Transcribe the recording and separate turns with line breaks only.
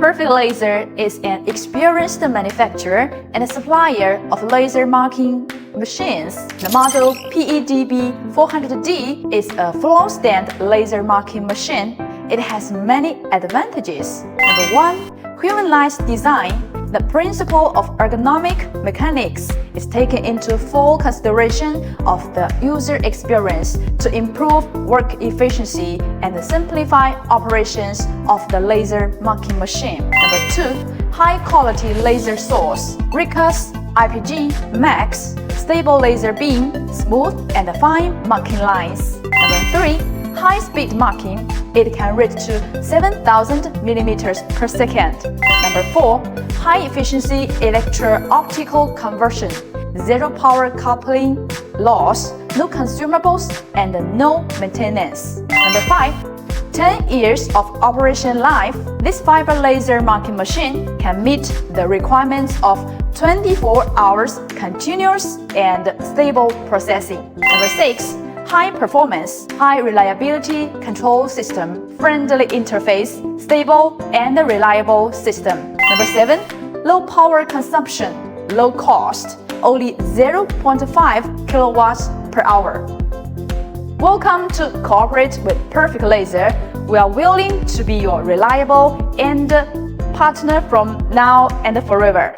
Perfect Laser is an experienced manufacturer and supplier of laser marking machines. The model PEDB400D is a floor-stand laser marking machine. It has many advantages. Number 1. Humanized design. The principle of ergonomic mechanics is taken into full consideration of the user experience to improve work efficiency and simplify operations of the laser marking machine. Number 2. High-quality laser source. Recast, IPG, Max, stable laser beam, smooth and fine marking lines. Number 3. High-speed marking. It can reach to 7,000 millimeters per second. Number 4. High-efficiency electro-optical conversion. Zero power coupling, loss, no consumables, and no maintenance. Number 5. 10 years of operation life. This fiber laser marking machine can meet the requirements of 24 hours continuous and stable processing. Number 6. High performance, high reliability control system, friendly interface, stable and reliable system. Number 7. Low power consumption, low cost, only 0.5 kilowatts per hour. Welcome to cooperate with Perfect Laser. We are willing to be your reliable and partner from now and forever.